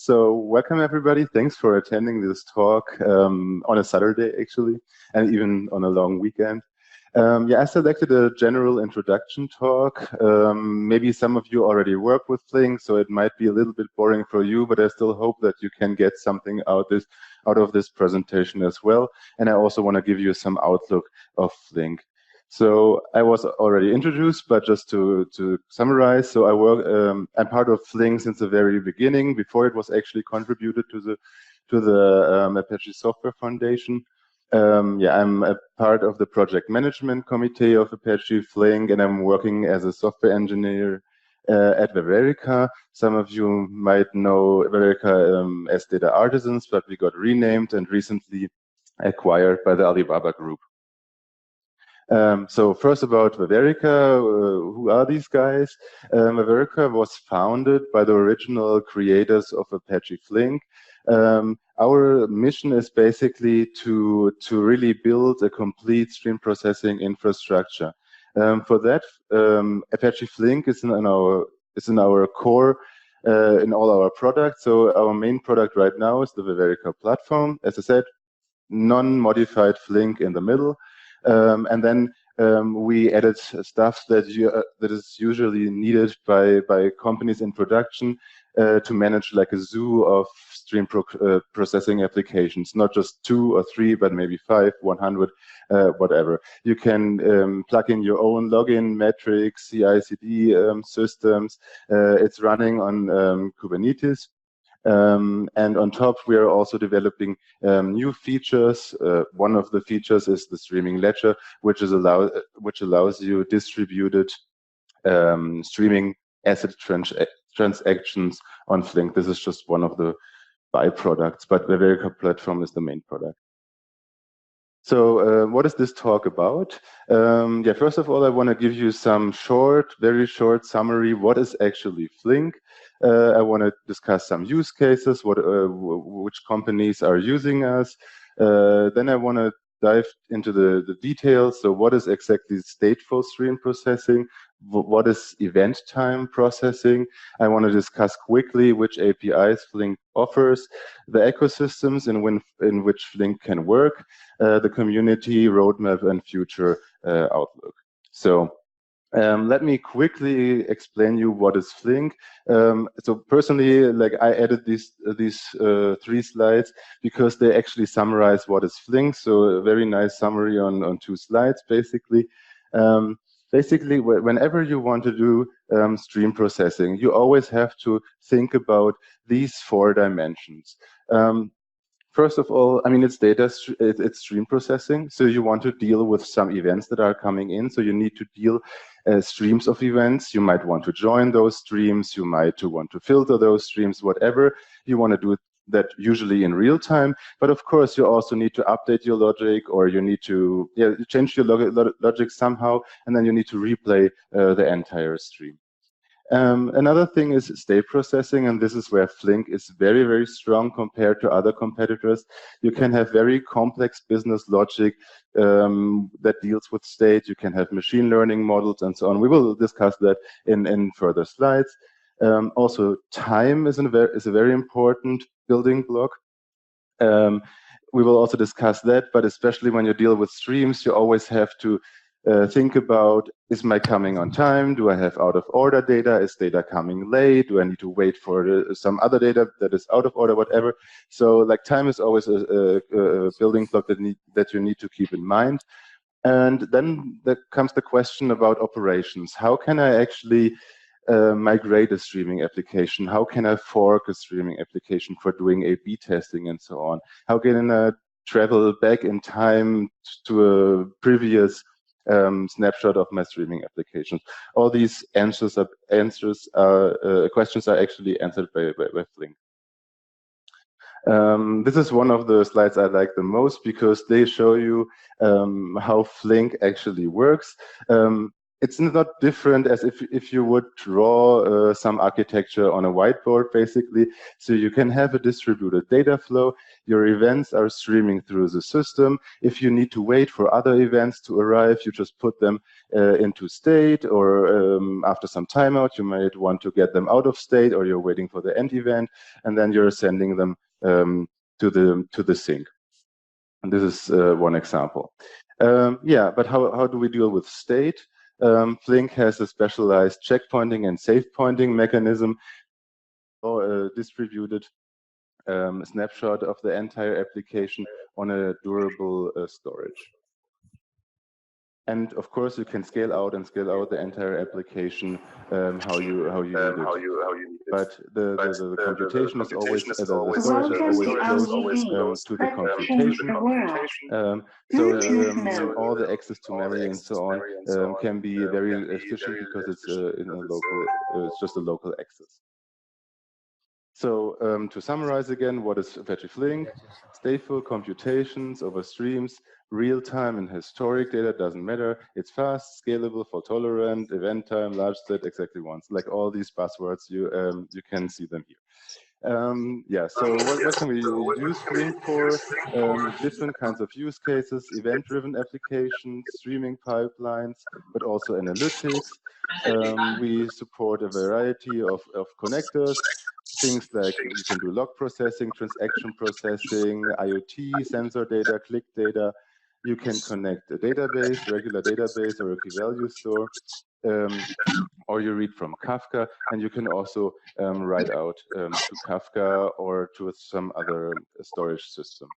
So welcome everybody. Thanks for attending this talk on a Saturday actually, and even on a long weekend. Yeah, I selected a general introduction talk. Maybe some of you already work with Flink, so it might be a little bit boring for you, but I still hope that you can get something out of this presentation as well. And I also want to give you some outlook of Flink. So I was already introduced, but just to summarize, so I'm part of Flink since the very beginning, before it was actually contributed to the Apache Software Foundation. Yeah, I'm a part of the project management committee of Apache Flink, and I'm working as a software engineer at Ververica. Some of you might know Ververica as Data Artisans, but we got renamed and recently acquired by the Alibaba group. So first about Ververica, who are these guys? Ververica was founded by the original creators of Apache Flink. Our mission is basically to really build a complete stream processing infrastructure. For that, Apache Flink is in our core in all our products. So our main product right now is the Ververica platform. As I said, non-modified Flink in the middle. And then we added stuff that is usually needed by companies in production to manage like a zoo of stream processing applications, not just 2 or 3, but maybe 5, 100, whatever. You can plug in your own login metrics, CI/CD systems. It's running on Kubernetes. And on top, we are also developing new features. One of the features is the streaming ledger, which allows you distributed streaming asset transactions on Flink. This is just one of the byproducts, but the Ververica platform is the main product. So what is this talk about? Yeah, first of all, I want to give you some very short summary. What is actually Flink? I want to discuss some use cases, which companies are using us. Then I want to dive into the details. So what is exactly stateful stream processing? What is event time processing? I want to discuss quickly which APIs Flink offers, the ecosystems in which Flink can work, the community roadmap, and future outlook. So let me quickly explain you what is Flink. So personally, like I added these 3 slides because they actually summarize what is Flink. So a very nice summary on 2 slides, basically. Basically, whenever you want to do stream processing, you always have to think about these 4 dimensions. First of all, I mean, it's stream processing. So you want to deal with some events that are coming in. So you need to deal streams of events. You might want to join those streams. You might want to filter those streams, whatever. You want to do that usually in real time. But of course, you also need to update your logic, or you need to change your logic somehow, and then you need to replay the entire stream. Another thing is state processing, and this is where Flink is very, very strong compared to other competitors. You can have very complex business logic that deals with state. You can have machine learning models and so on. We will discuss that in further slides. Also, time is a very important building block. We will also discuss that, but especially when you deal with streams, you always have to think about, is my coming on time? Do I have out of order data? Is data coming late? Do I need to wait for some other data that is out of order, whatever? So like time is always a building block that you need to keep in mind. And then there comes the question about operations. How can I actually migrate a streaming application? How can I fork a streaming application for doing A/B testing and so on? How can I travel back in time to a previous snapshot of my streaming applications? All these questions are actually answered by Flink. This is one of the slides I like the most because they show you how Flink actually works. it's not different as if you would draw some architecture on a whiteboard, basically. So you can have a distributed data flow. Your events are streaming through the system. If you need to wait for other events to arrive, you just put them into state, or after some timeout, you might want to get them out of state, or you're waiting for the end event, and then you're sending them to the sink. And this is one example. Yeah, but how do we deal with state? Flink has a specialized checkpointing and save pointing mechanism, or a distributed snapshot of the entire application on a durable storage. And of course, you can scale out and scale out the entire application how you need it. But the computation is always, the storage is always close to the computation. So all the access to memory and so on can be very efficient because it's in a local, it's just a local access. So to summarize again, what is Apache Flink? Stateful computations over streams, real-time and historic data, doesn't matter. It's fast, scalable, fault-tolerant, event time, large set, exactly once. Like all these buzzwords, you can see them here. Yeah, so what can we use Flink for? Different kinds of use cases, event-driven applications, streaming pipelines, but also analytics. We support a variety of connectors. Things like you can do log processing, transaction processing, IoT, sensor data, click data. You can connect a database, regular database, or a key value store, or you read from Kafka, and you can also write out to Kafka or to some other storage system.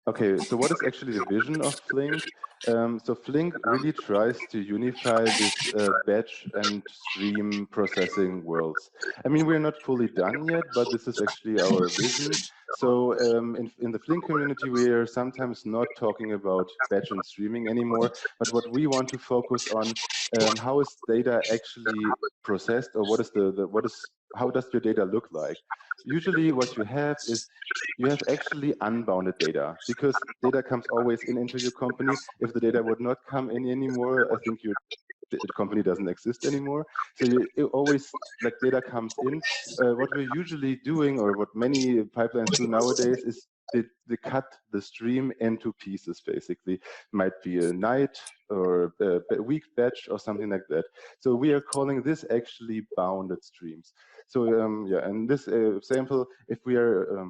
Okay, so what is actually the vision of Flink? So Flink really tries to unify this batch and stream processing worlds. I mean, we're not fully done yet, but this is actually our vision. So in the Flink community, we are sometimes not talking about batch and streaming anymore, but what we want to focus on, how is data actually processed, or how does your data look like? Usually what you have is you have actually unbounded data, because data comes always into your company. If the data would not come in anymore, I think the company doesn't exist anymore. So you always, like, data comes in. What we're usually doing, or what many pipelines do nowadays, is they cut the stream into pieces, basically. Might be a night or a week batch or something like that. So we are calling this actually bounded streams. So yeah, in this example, if we are,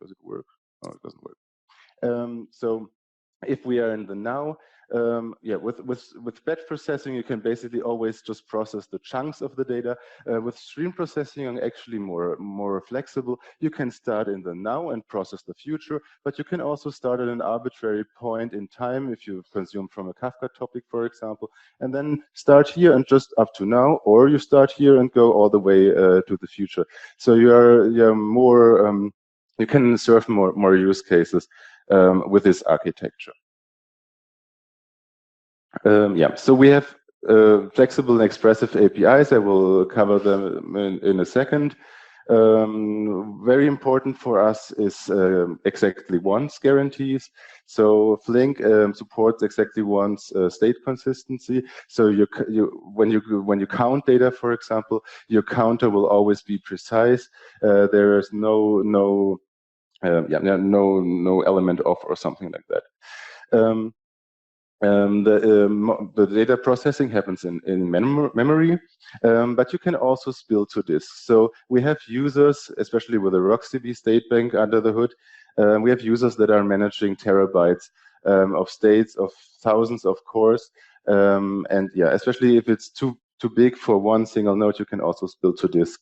does it work? Oh, it doesn't work. So if we are in the now, yeah, with batch processing, you can basically always just process the chunks of the data. With stream processing, you're actually more flexible. You can start in the now and process the future, but you can also start at an arbitrary point in time if you consume from a Kafka topic, for example, and then start here and just up to now, or you start here and go all the way to the future. So you're more, you can serve more use cases with this architecture. Yeah, so we have flexible and expressive APIs. I will cover them in a second. Very important for us is exactly once guarantees. So Flink supports exactly once state consistency. So when you count data, for example, your counter will always be precise. There is no element off or something like that. The data processing happens in memory, but you can also spill to disk. So we have users, especially with a RocksDB state bank under the hood, we have users that are managing terabytes of states, of thousands of cores, and yeah, especially if it's too big for one single node, you can also spill to disk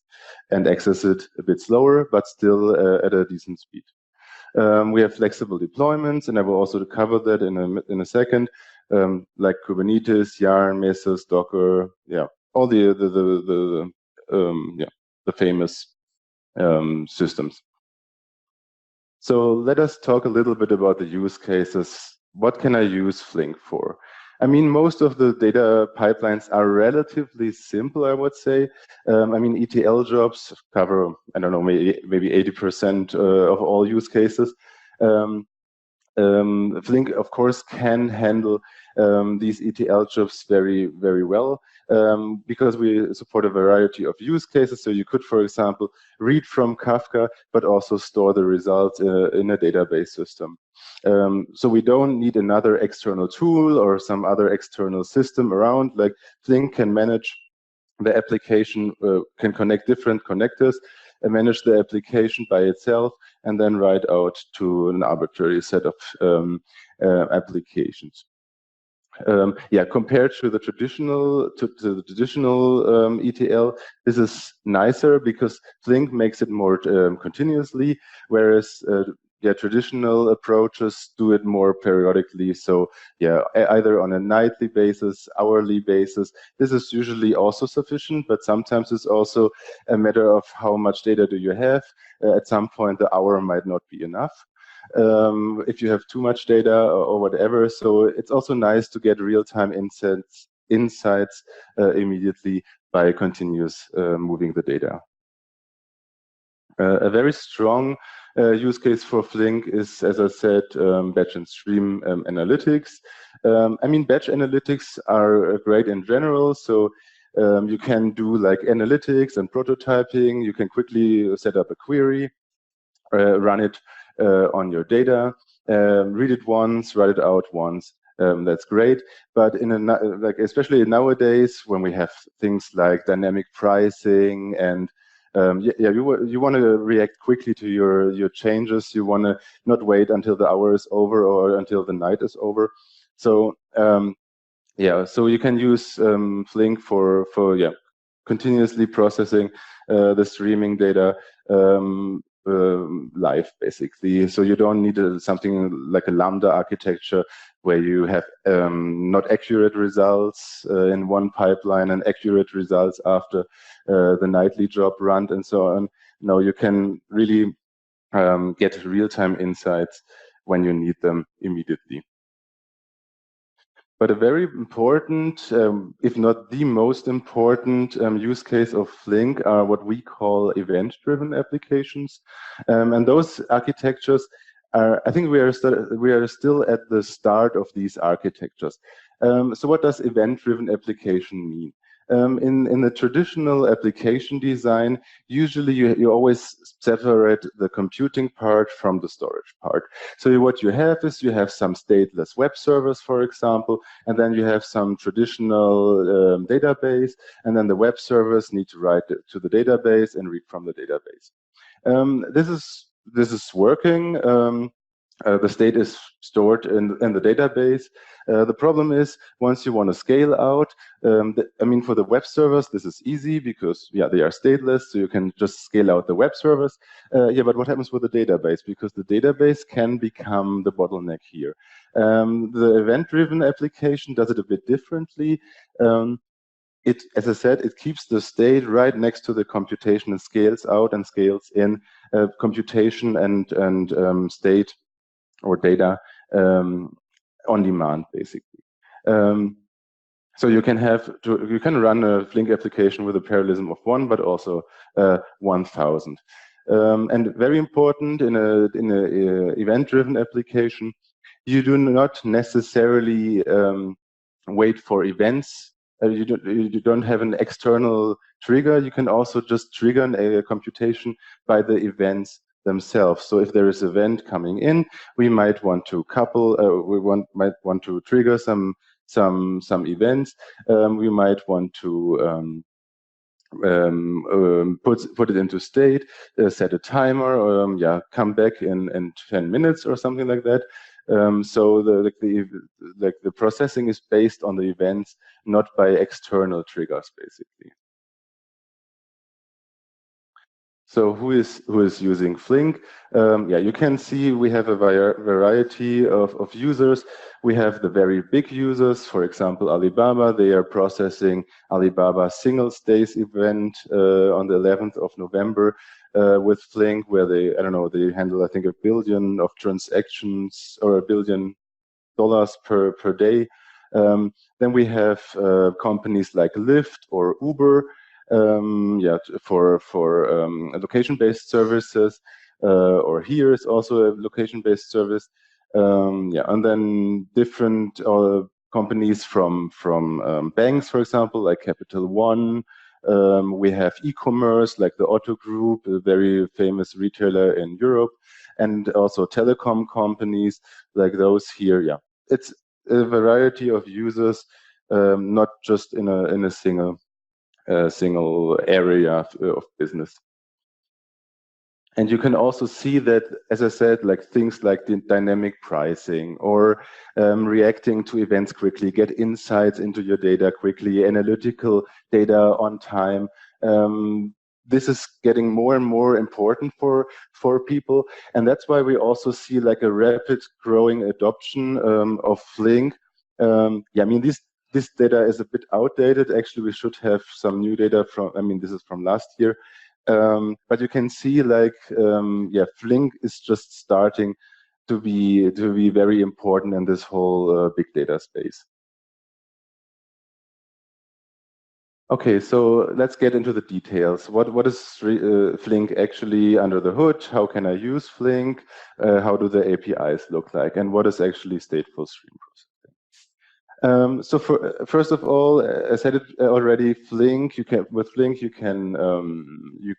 and access it a bit slower, but still at a decent speed. We have flexible deployments, and I will also cover that in a second, like Kubernetes, Yarn, Mesos, Docker, yeah, all the famous systems. So let us talk a little bit about the use cases. What can I use Flink for? I mean, most of the data pipelines are relatively simple, I would say. I mean, ETL jobs cover, I don't know, maybe 80% of all use cases. Flink, of course, can handle these ETL jobs very, very well because we support a variety of use cases. So you could, for example, read from Kafka, but also store the results in a database system. So we don't need another external tool or some other external system around. Like Flink can manage the application, can connect different connectors and manage the application by itself, and then write out to an arbitrary set of applications. Yeah, compared to the traditional ETL, this is nicer because Flink makes it more continuously, whereas yeah, traditional approaches do it more periodically. So yeah, either on a nightly basis, hourly basis. This is usually also sufficient, but sometimes it's also a matter of how much data do you have. At some point, the hour might not be enough. If you have too much data or whatever. So it's also nice to get real-time insights immediately by continuous moving the data. A very strong use case for Flink is, as I said, batch and stream analytics. I mean, batch analytics are great in general. So you can do like analytics and prototyping. You can quickly set up a query, run it on your data, read it once, write it out once. That's great, but in like especially nowadays when we have things like dynamic pricing and you want to react quickly to your changes. You want to not wait until the hour is over or until the night is over. So yeah, so you can use Flink for continuously processing the streaming data live, basically. So you don't need something like a Lambda architecture where you have not accurate results in one pipeline and accurate results after the nightly job run and so on. No, you can really get real-time insights when you need them immediately. But a very important, if not the most important use case of Flink are what we call event-driven applications. And those architectures are, I think we are still at the start of these architectures. So what does event-driven application mean? In the traditional application design, usually you always separate the computing part from the storage part. So what you have is you have some stateless web servers, for example, and then you have some traditional database, and then the web servers need to write to the database and read from the database. This is working. The state is stored in the database. The problem is once you want to scale out, I mean, for the web servers, this is easy because yeah, they are stateless, so you can just scale out the web servers. Yeah, but what happens with the database? Because the database can become the bottleneck here. The event-driven application does it a bit differently. As I said, it keeps the state right next to the computation and scales out and scales in computation and state or data on demand, basically. So you can run a Flink application with a parallelism of 1, but also 1,000. And very important in a event-driven application, you do not necessarily wait for events. You don't have an external trigger. You can also just trigger a computation by the events themselves. So if there is an event coming in, we might want to couple. Might want to trigger some events. We might want to put it into state, set a timer, yeah, come back in 10 minutes or something like that. So the processing is based on the events, not by external triggers, basically. So who is using Flink? Yeah, you can see we have a variety of users. We have the very big users, for example, Alibaba. They are processing Alibaba Singles Days event on the 11th of November with Flink, where they handle, I think, 1 billion of transactions or $1 billion per day. Then we have companies like Lyft or Uber. Yeah, for location-based services, or here is also a location-based service. Yeah, and then different companies from banks, for example, like Capital One. We have e-commerce, like the Otto Group, a very famous retailer in Europe, and also telecom companies like those here. Yeah, it's a variety of users, not just in a single area of business. And you can also see that, as I said, like things like the dynamic pricing or reacting to events quickly, get insights into your data quickly, analytical data on time. This is getting more and more important for people, and that's why we also see like a rapid growing adoption of Flink. Yeah, I mean this data is a bit outdated. Actually, we should have some new data from. I mean, this is from last year. But you can see like, yeah, Flink is just starting to be very important in this whole big data space. Okay, so let's get into the details. What is Flink actually under the hood? How can I use Flink? How do the APIs look like? And what is actually stateful stream processing? So first of all, I said it already. With Flink you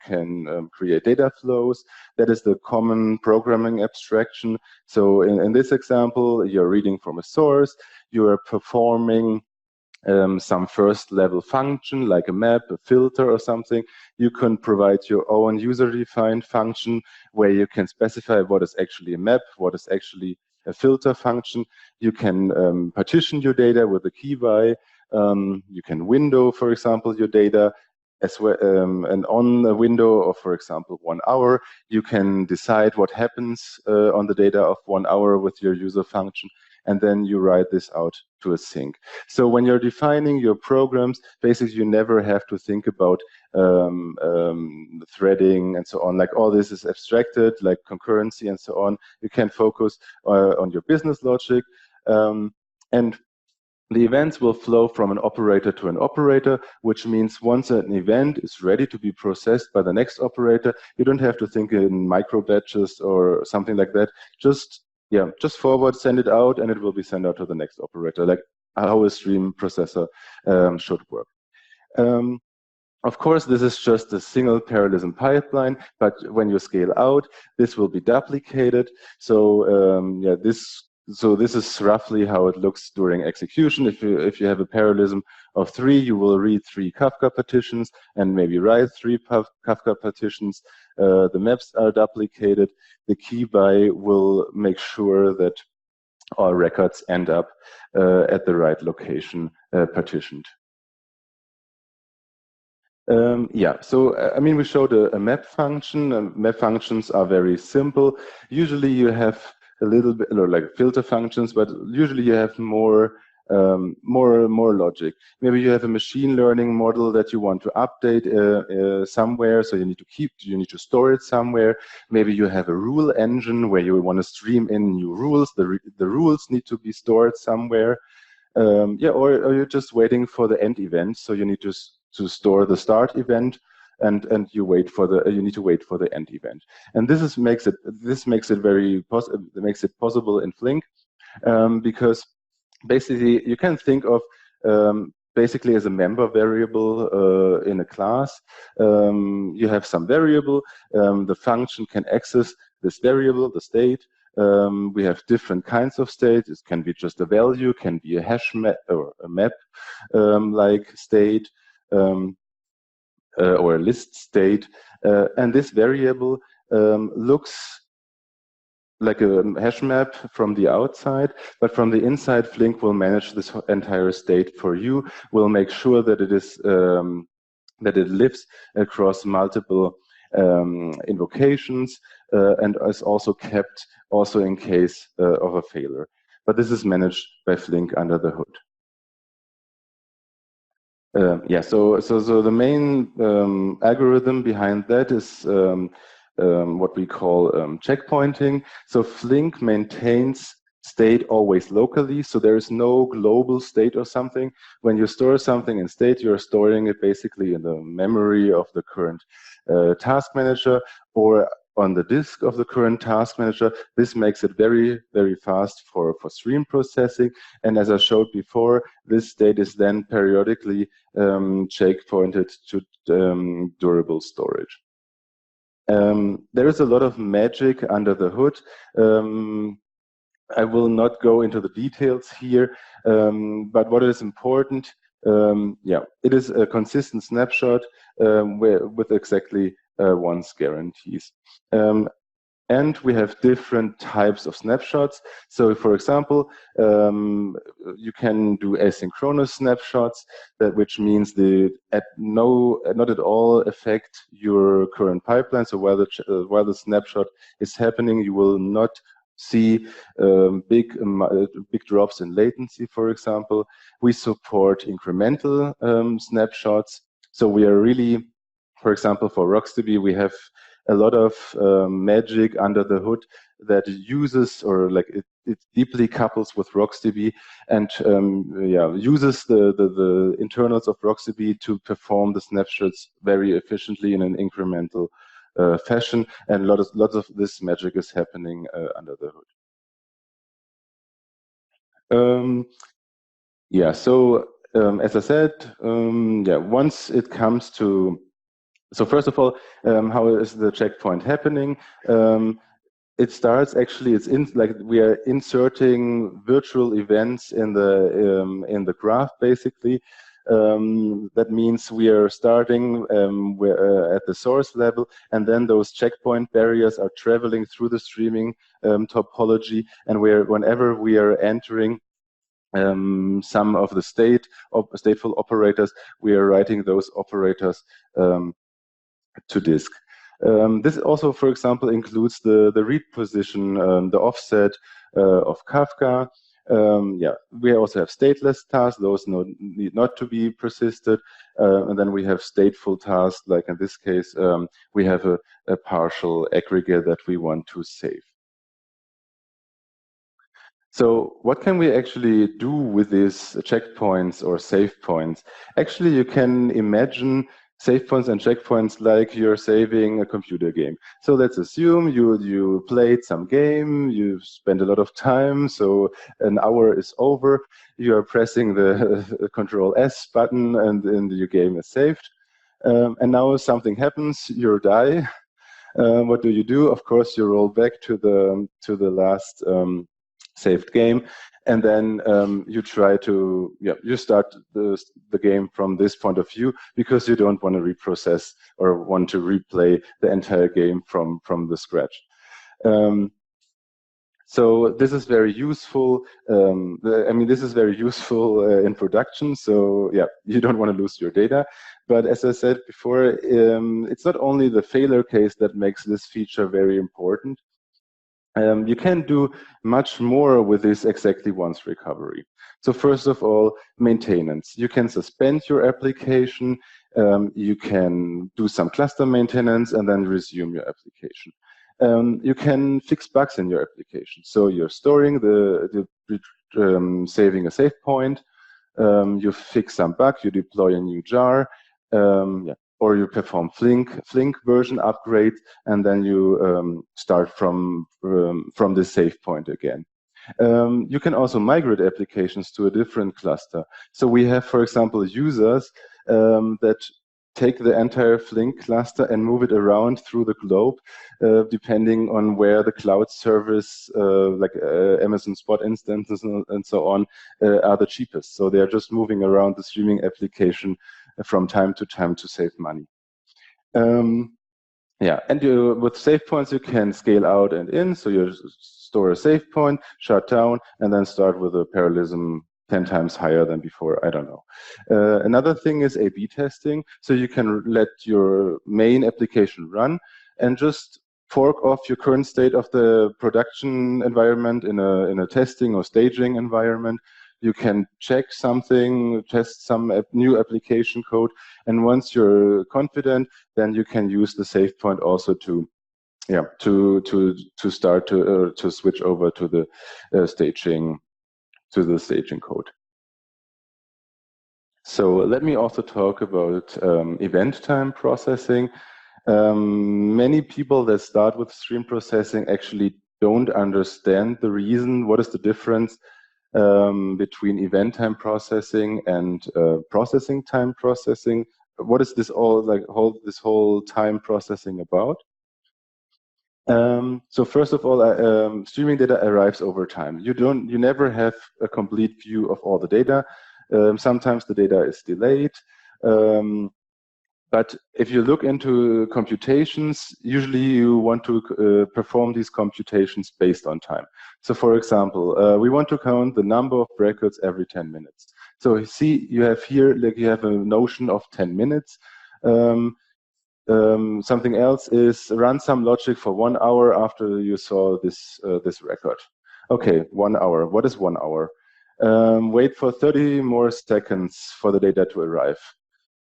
can create data flows. That is the common programming abstraction. So in this example, you're reading from a source. You are performing some first level function like a map, a filter or something. You can provide your own user-defined function where you can specify what is actually a map, what is actually a filter function. You can partition your data with a keyby. You can window, for example, your data as well, and on a window of, for example, 1 hour, you can decide what happens on the data of 1 hour with your user function, and then you write this out to a sink. So when you're defining your programs, basically you never have to think about threading and so on. Like all this is abstracted, like concurrency and so on. You can focus on your business logic, and the events will flow from an operator to an operator, which means once an event is ready to be processed by the next operator, you don't have to think in micro batches or something like that. Just forward, send it out, and it will be sent out to the next operator, like how a stream processor should work. Of course, this is just a single parallelism pipeline, but when you scale out, this will be duplicated. So this is roughly how it looks during execution. If you have a parallelism of 3, you will read 3 Kafka partitions and maybe write 3 Kafka partitions. The maps are duplicated. The keyby will make sure that all records end up at the right location partitioned. So I mean, we showed a map function. Map functions are very simple. Usually you have a little bit like filter functions, but usually you have more logic. Maybe you have a machine learning model that you want to update somewhere, so you need to store it somewhere. Maybe you have a rule engine where you want to stream in new rules. The rules need to be stored somewhere. Or you're just waiting for the end event, so you need to store the start event, and you need to wait for the end event. And this makes it possible in Flink, because basically you can think of basically as a member variable in a class. You have some variable. The function can access this variable, the state. We have different kinds of states. It can be just a value, can be a hash map or a map like state, or a list state. And this variable looks like a hash map from the outside, but from the inside, Flink will manage this entire state for you. Will make sure that it is that it lives across multiple invocations, and is also kept also in case of a failure. But this is managed by Flink under the hood. So the main algorithm behind that is what we call checkpointing. So Flink maintains state always locally, so there is no global state or something. When you store something in state, you're storing it basically in the memory of the current task manager, or on the disk of the current task manager. This makes it very, very fast for stream processing. And as I showed before, this state is then periodically checkpointed to durable storage. There is a lot of magic under the hood. I will not go into the details here, but what is important, it is a consistent snapshot with exactly once guarantees. And we have different types of snapshots. So, for example, you can do asynchronous snapshots, which means not at all affect your current pipeline. So while the snapshot is happening, you will not see big drops in latency, for example. We support incremental snapshots. So we are really, for example, for RocksDB, we have a lot of magic under the hood that uses, or like it deeply couples with RocksDB and uses the internals of RocksDB to perform the snapshots very efficiently in an incremental fashion, and lots of this magic is happening under the hood. So as I said, once it comes to, so first of all, how is the checkpoint happening? It starts actually. We are inserting virtual events in the graph, basically. That means we are starting at the source level, and then those checkpoint barriers are traveling through the streaming topology, and whenever we are entering some of the stateful operators, we are writing those operators to disk. This also, for example, includes the read position, the offset of Kafka. We also have stateless tasks; those need not to be persisted. And then we have stateful tasks, like in this case, we have a partial aggregate that we want to save. So what can we actually do with these checkpoints or save points? Actually, you can imagine save points and checkpoints like you're saving a computer game. So let's assume you played some game, you spent a lot of time, so an hour is over, you are pressing the Control S button, and then your game is saved. And now something happens, you die. What do? Of course, you roll back to the last saved game, and then you try to you start the game from this point of view, because you don't want to reprocess or want to replay the entire game from the scratch. So this is very useful. This is very useful in production. So you don't want to lose your data. But as I said before, it's not only the failure case that makes this feature very important. You can do much more with this exactly once recovery. So first of all, maintenance. You can suspend your application, you can do some cluster maintenance, and then resume your application. You can fix bugs in your application. So you're storing saving a save point, you fix some bug, you deploy a new jar, or you perform Flink version upgrade, and then you start from the save point again. You can also migrate applications to a different cluster. So we have, for example, users that take the entire Flink cluster and move it around through the globe, depending on where the cloud service, like Amazon Spot instances and so on, are the cheapest. So they are just moving around the streaming application from time to time to save money. And with save points, you can scale out and in. So you store a save point, shut down, and then start with a parallelism 10 times higher than before. I don't know. Another thing is A/B testing. So you can let your main application run and just fork off your current state of the production environment in a testing or staging environment. You can check something, test some new application code, and once you're confident, then you can use the save point also to start to switch over to the staging code. So let me also talk about event time processing. Many people that start with stream processing actually don't understand the reason. What is the difference between event time processing and processing time processing? What is this all like? This whole time processing about? So first of all, streaming data arrives over time. You never have a complete view of all the data. Sometimes the data is delayed. But if you look into computations, usually you want to perform these computations based on time. So for example, we want to count the number of records every 10 minutes. So you see, you have here, like you have a notion of 10 minutes. Something else is run some logic for 1 hour after you saw this this record. Okay, 1 hour. What is 1 hour? Wait for 30 more seconds for the data to arrive.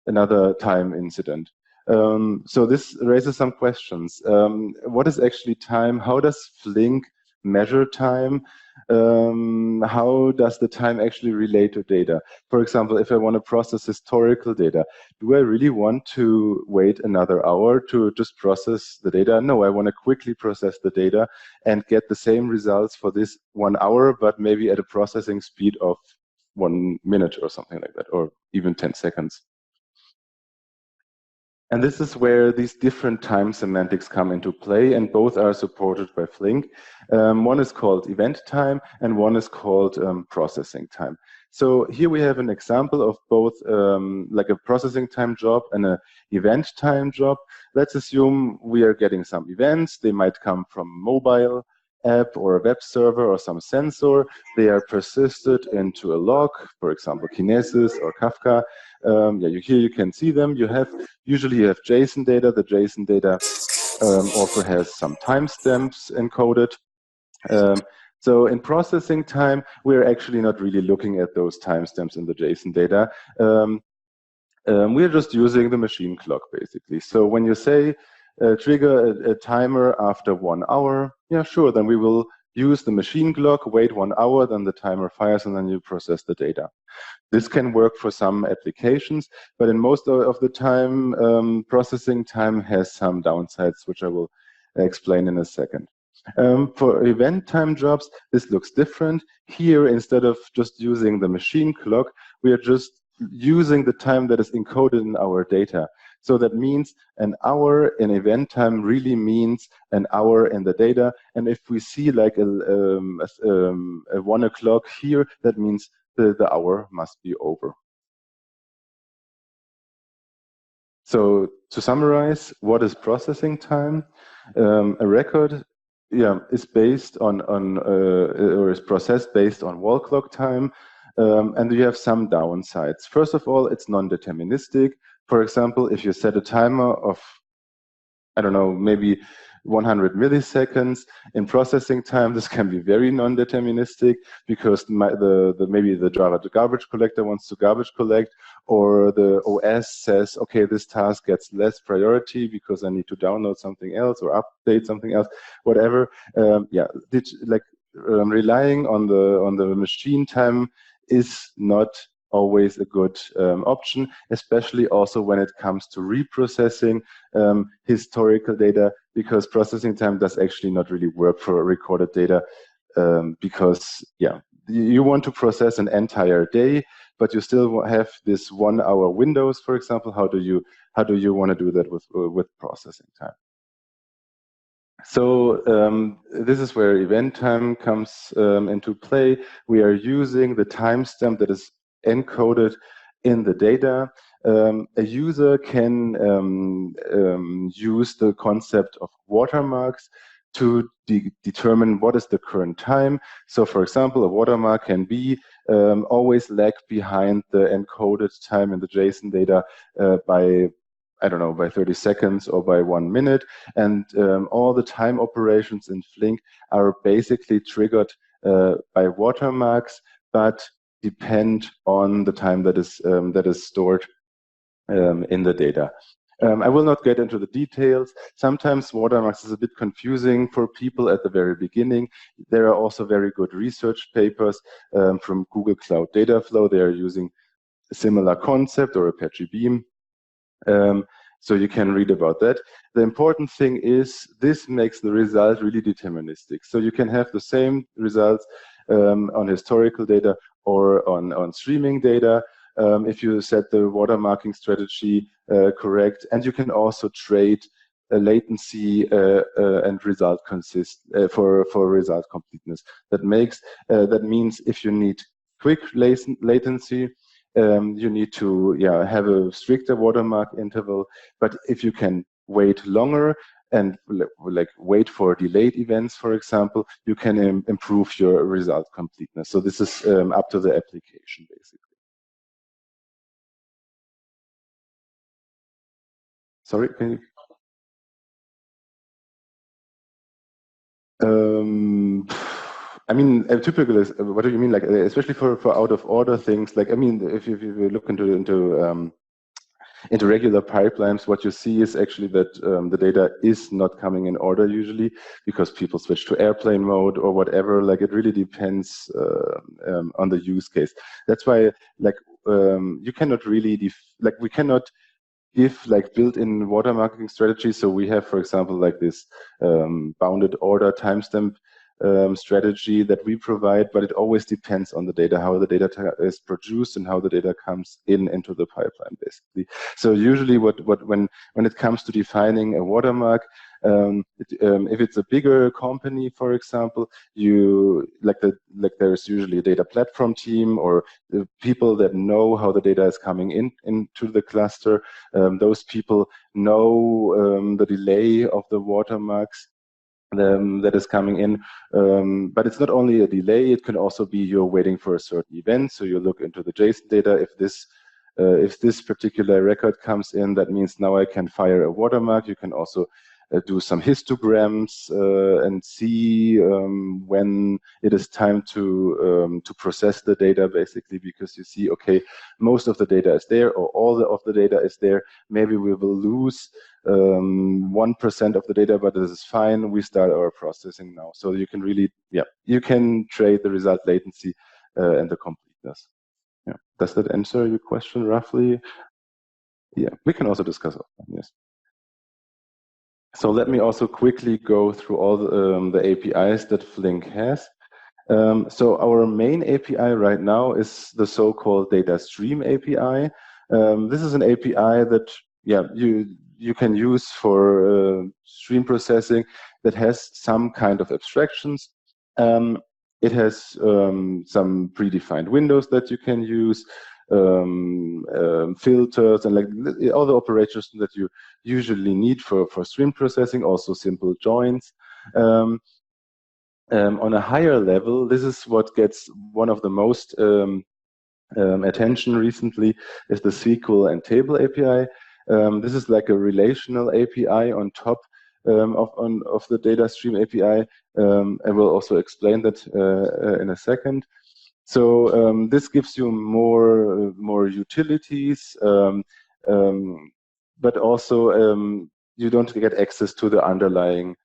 Another time incident. So this raises some questions. What is actually time? How does Flink measure time? How does the time actually relate to data? For example, if I want to process historical data, do I really want to wait another hour to just process the data? No, I want to quickly process the data and get the same results for this 1 hour, but maybe at a processing speed of 1 minute or something like that, or even 10 seconds. And this is where these different time semantics come into play, and both are supported by Flink. One is called event time, and one is called processing time. So here we have an example of both like a processing time job and an event time job. Let's assume we are getting some events. They might come from mobile app or a web server or some sensor. They are persisted into a log, for example, Kinesis or Kafka. Here you can see them. Usually you have JSON data. The JSON data also has some timestamps encoded. So in processing time, we're actually not really looking at those timestamps in the JSON data. We're just using the machine clock, basically. So when you say trigger a timer after 1 hour, yeah, sure, then we will use the machine clock, wait 1 hour, then the timer fires, and then you process the data. This can work for some applications, but in most of the time, processing time has some downsides, which I will explain in a second. For event time jobs, this looks different. Here, instead of just using the machine clock, we are just using the time that is encoded in our data. So that means an hour in event time really means an hour in the data. And if we see like a 1 o'clock here, that means the hour must be over. So to summarize, what is processing time? A record is based on or is processed based on wall clock time, and you have some downsides. First of all, it's non-deterministic. For example, if you set a timer of, I don't know, maybe 100 milliseconds in processing time, this can be very non-deterministic because maybe the Java garbage collector wants to garbage collect, or the OS says, okay, this task gets less priority because I need to download something else or update something else, whatever. Relying on the machine time is not always a good option, especially also when it comes to reprocessing historical data, because processing time does actually not really work for recorded data, because you want to process an entire day, but you still have this 1 hour windows, for example. How do you want to do that with processing time? So this is where event time comes into play. We are using the timestamp that is encoded in the data. A user can use the concept of watermarks to determine what is the current time. So for example, a watermark can be always lag behind the encoded time in the JSON data by, I don't know, by 30 seconds or by 1 minute. And all the time operations in Flink are basically triggered by watermarks, but depend on the time that is stored in the data. I will not get into the details. Sometimes watermarks is a bit confusing for people at the very beginning. There are also very good research papers from Google Cloud Dataflow. They are using a similar concept, or Apache Beam. So you can read about that. The important thing is this makes the result really deterministic. So you can have the same results on historical data or on streaming data if you set the watermarking strategy correct. And you can also trade latency and result for result completeness. That means if you need quick latency, you need to have a stricter watermark interval. But if you can wait longer and like wait for delayed events, for example, you can improve your result completeness. So this is up to the application, basically. Sorry, can you? I mean, typical is what do you mean? Like, especially for out of order things. Like, I mean, if you look into regular pipelines, what you see is actually that the data is not coming in order usually because people switch to airplane mode or whatever. Like, it really depends on the use case. That's why, like, you cannot really we cannot give like built-in watermarking strategies. So we have, for example, like this bounded order timestamp strategy that we provide, but it always depends on the data, how the data is produced and how the data comes into the pipeline, basically. So usually when it comes to defining a watermark, if it's a bigger company, for example, there's usually a data platform team or the people that know how the data is coming into the cluster. Those people know the delay of the watermarks that is coming in. But it's not only a delay, it can also be you're waiting for a certain event. So you look into the JSON data. If this particular record comes in, that means now I can fire a watermark. You can also do some histograms and see when it is time to process the data, basically, because you see, okay, most of the data is there, or all of the data is there. Maybe we will lose 1% of the data, but this is fine. We start our processing now. So you can really, you can trade the result latency and the completeness. Yeah. Does that answer your question roughly? Yeah, we can also discuss offline, yes. So let me also quickly go through all the APIs that Flink has. So our main API right now is the so-called DataStream API. This is an API that you can use for stream processing that has some kind of abstractions. It has some predefined windows that you can use, filters, and like all the operations that you usually need for stream processing, also simple joins. On a higher level, this is what gets one of the most attention recently, is the SQL and table API. This is like a relational API on top of the DataStream API. I will also explain that in a second. So this gives you more utilities, but also you don't get access to the underlying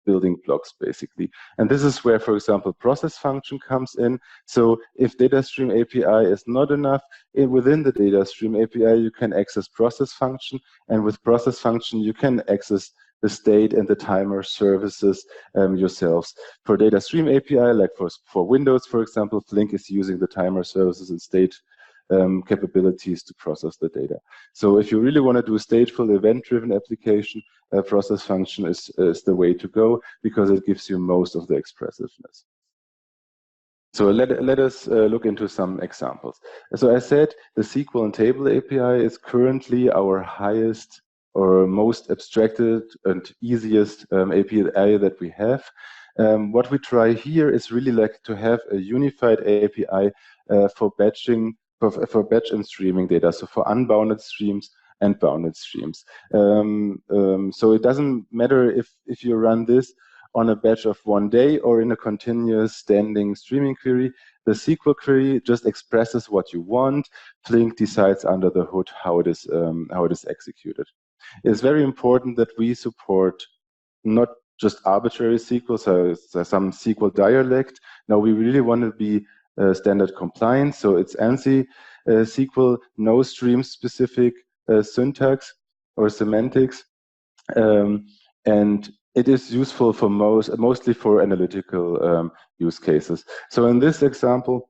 building blocks, basically. And this is where, for example, process function comes in. So if DataStream API is not enough, within the DataStream API, you can access process function. And with process function, you can access the state and the timer services yourselves. For DataStream API, like for Windows, for example, Flink is using the timer services and state capabilities to process the data. So if you really want to do a stateful event-driven application, process function is the way to go, because it gives you most of the expressiveness. So let us look into some examples. So I said the SQL and table API is currently our highest or most abstracted and easiest API that we have. What we try here is really like to have a unified API for batching, for batch and streaming data, so for unbounded streams and bounded streams. So it doesn't matter if you run this on a batch of 1 day or in a continuous standing streaming query. The SQL query just expresses what you want. Flink decides under the hood how it is executed. It's very important that we support not just arbitrary SQL, so some SQL dialect. Now we really want to be standard compliant, so it's ANSI SQL, no stream specific syntax. or semantics, and it is useful for mostly for analytical use cases. So in this example,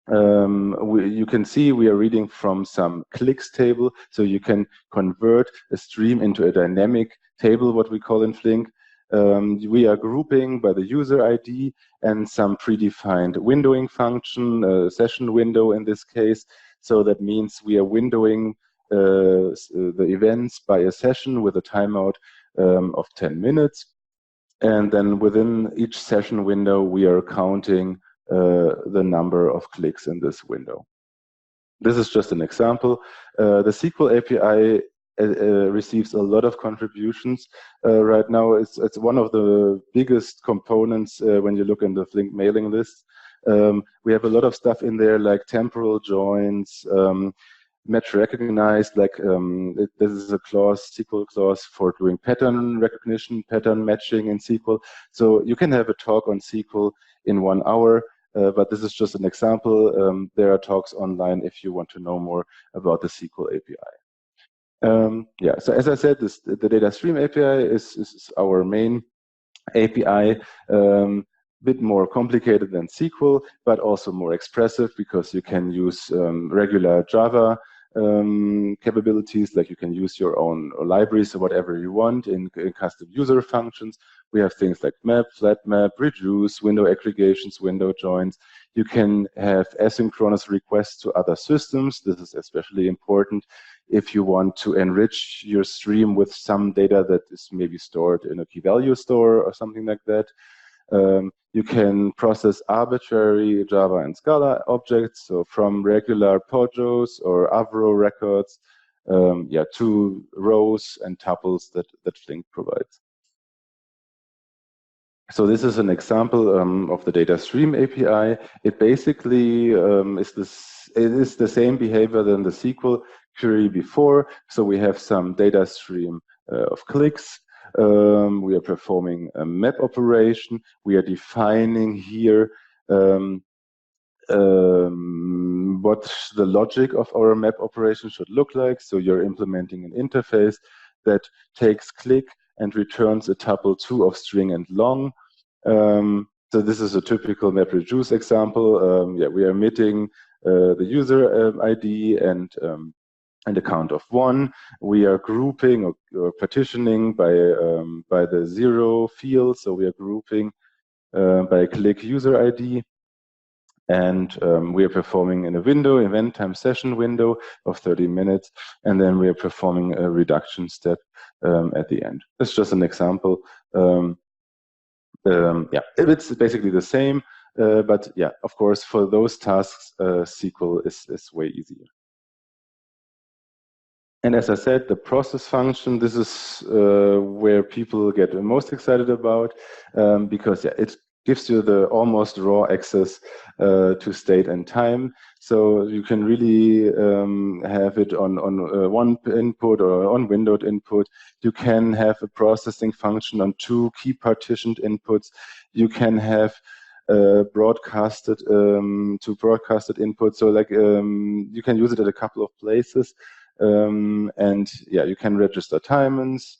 you can see we are reading from some clicks table, so you can convert a stream into a dynamic table, what we call in Flink. We are grouping by the user ID and some predefined windowing function, a session window in this case. So that means we are windowing the events by a session with a timeout of 10 minutes. And then within each session window, we are counting the number of clicks in this window. This is just an example. The SQL API receives a lot of contributions right now. It's one of the biggest components when you look in the Flink mailing list. We have a lot of stuff in there like temporal joins, match recognized, like this is a clause, SQL clause for doing pattern recognition, pattern matching in SQL. So you can have a talk on SQL in 1 hour, but this is just an example. There are talks online if you want to know more about the SQL API. Yeah, so as I said, the DataStream API is our main API. Bit more complicated than SQL, but also more expressive because you can use regular Java capabilities, like you can use your own libraries or whatever you want in custom user functions. We have things like map, flat map, reduce, window aggregations, window joins. You can have asynchronous requests to other systems. This is especially important if you want to enrich your stream with some data that is maybe stored in a key value store or something like that. You can process arbitrary Java and Scala objects, so from regular POJOs or Avro records, to rows and tuples that Flink provides. So this is an example of the DataStream API. It basically is the same behavior than the SQL query before. So we have some data stream of clicks. We are performing a map operation. We are defining here what the logic of our map operation should look like. So you're implementing an interface that takes click and returns a tuple 2 of string and long. So this is a typical MapReduce example. We are emitting the user ID and a count of 1. We are grouping or partitioning by the 0 field. So we are grouping by click user ID. And we are performing in a window, event time session window of 30 minutes. And then we are performing a reduction step at the end. That's just an example. It's basically the same. But yeah, of course, for those tasks, SQL is way easier. And as I said, the process function, this is where people get most excited about because it gives you the almost raw access to state and time. So you can really have it on one input or on windowed input. You can have a processing function on 2 key partitioned inputs. You can have broadcasted input. So like you can use it at a couple of places. And yeah, you can register timers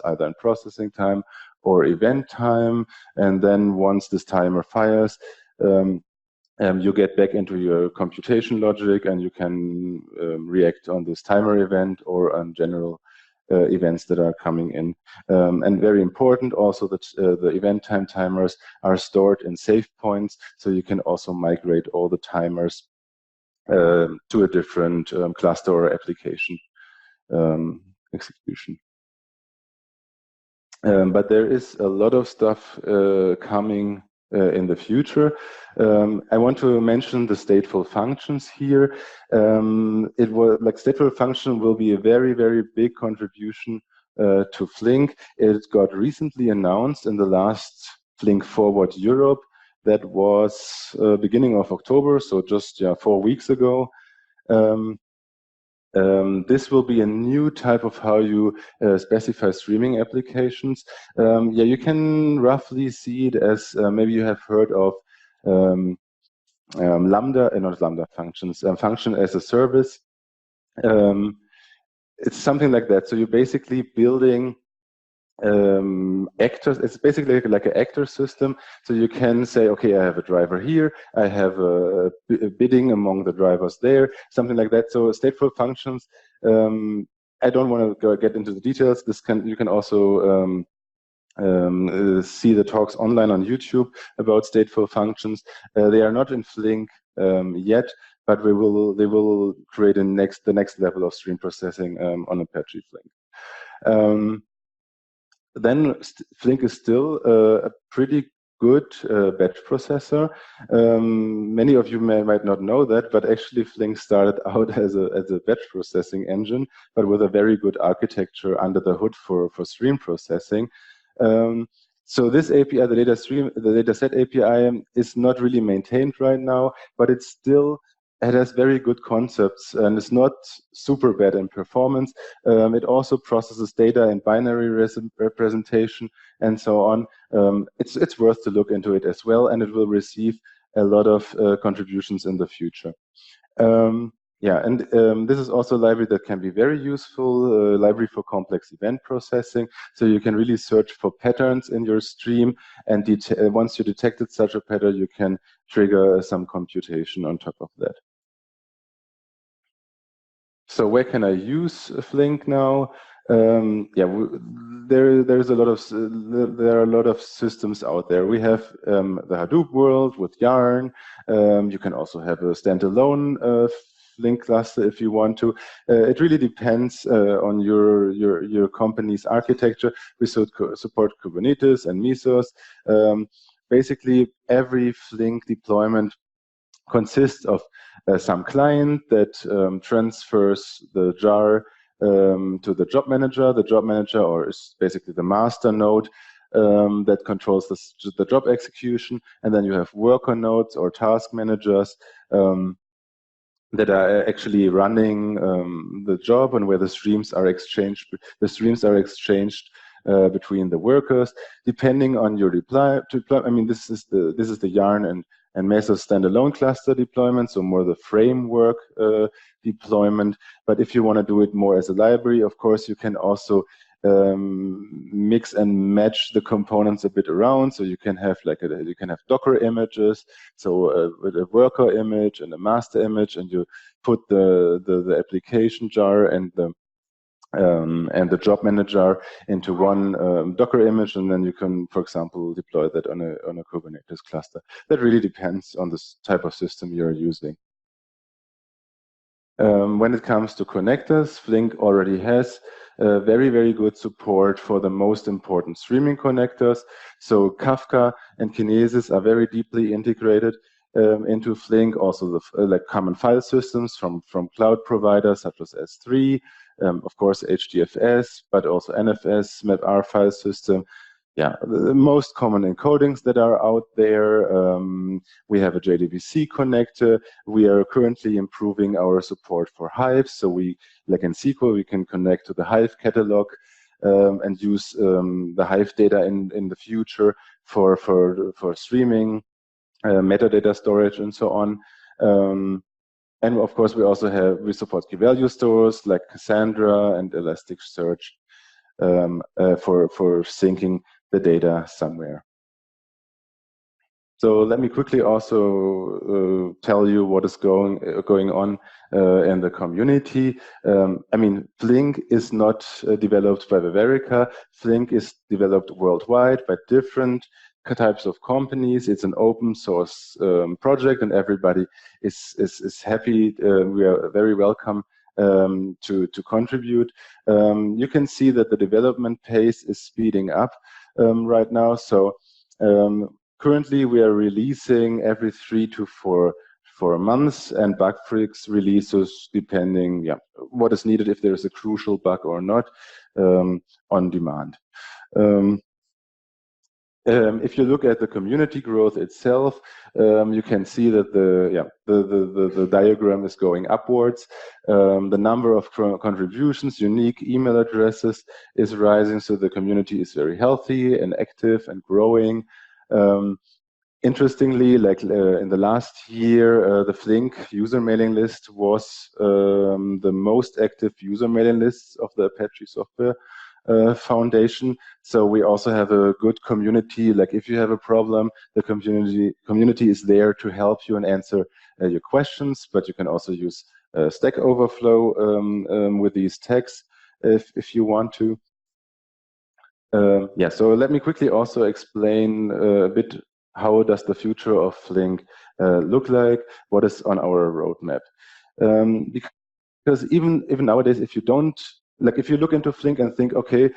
either in processing time or event time. And then once this timer fires, you get back into your computation logic and you can react on this timer event or on general events that are coming in. And very important also that the event time timers are stored in save points. So you can also migrate all the timers to a different cluster or application execution. But there is a lot of stuff coming in the future. I want to mention the stateful functions here. It was like stateful function will be a very, very big contribution to Flink. It got recently announced in the last Flink Forward Europe. That was beginning of October, so just 4 weeks ago. This will be a new type of how you specify streaming applications. You can roughly see it as maybe you have heard of Lambda, not Lambda functions, function as a service. it's something like that. So you're basically building actors. It's basically like an actor system. So you can say, okay, I have a driver here, I have a bidding among the drivers there, something like that. So stateful functions. I don't want to get into the details. You can also see the talks online on YouTube about stateful functions. They are not in Flink yet, but they will create the next level of stream processing on Apache Flink. Then Flink is still a pretty good batch processor. Many of you might not know that, but actually Flink started out as a batch processing engine, but with a very good architecture under the hood for stream processing. So this API, the dataset API, is not really maintained right now, but it has very good concepts and it's not super bad in performance. It also processes data in binary representation and so on. It's worth to look into it as well, and it will receive a lot of contributions in the future. Yeah, and this is also a library that can be very useful, library for complex event processing. So you can really search for patterns in your stream, and once you detected such a pattern, you can trigger some computation on top of that. So where can I use Flink now? Yeah, there are a lot of systems out there. We have the Hadoop world with Yarn. You can also have a standalone Flink cluster if you want to. It really depends on your company's architecture. We support Kubernetes and Mesos. Basically, every Flink deployment consists of some client that transfers the jar to the job manager. The job manager, or is basically the master node, that controls the job execution. And then you have worker nodes or task managers that are actually running the job, and where the streams are exchanged. The streams are exchanged between the workers, depending on your deploy. I mean, this is the Yarn and Mesos standalone cluster deployment, so more the framework deployment. But if you want to do it more as a library, of course, you can also mix and match the components a bit around. So you can have you can have Docker images, so with a worker image and a master image, and you put the application jar and the job manager into one Docker image, and then you can, for example, deploy that on a Kubernetes cluster. That really depends on the type of system you're using. When it comes to connectors, Flink already has very, very good support for the most important streaming connectors. So Kafka and Kinesis are very deeply integrated into Flink. Also, the common file systems from cloud providers such as S3, of course HDFS, but also NFS, MapR file system. Yeah, the most common encodings that are out there. We have a JDBC connector. We are currently improving our support for Hive. So like in SQL, we can connect to the Hive catalog and use the Hive data in the future for streaming, metadata storage, and so on. And of course, we support key value stores like Cassandra and Elasticsearch for syncing the data somewhere. So let me quickly also tell you what is going on in the community. I mean, Flink is not developed by Ververica. Flink is developed worldwide by different types of companies. It's an open source project, and everybody is happy. We are very welcome to contribute. You can see that the development pace is speeding up right now. So currently we are releasing every 3 to 4 months, and bug fix releases depending what is needed, if there is a crucial bug or not, on demand. If you look at the community growth itself, you can see that the diagram is going upwards. The number of contributions, unique email addresses is rising, so the community is very healthy and active and growing. Interestingly, like in the last year, the Flink user mailing list was the most active user mailing list of the Apache software foundation. So we also have a good community. Like if you have a problem, the community is there to help you and answer your questions, but you can also use Stack Overflow with these tags if you want to. Yeah, so let me quickly also explain a bit how does the future of Flink look like, what is on our roadmap. Because even nowadays, if you don't, like if you look into Flink and think, okay,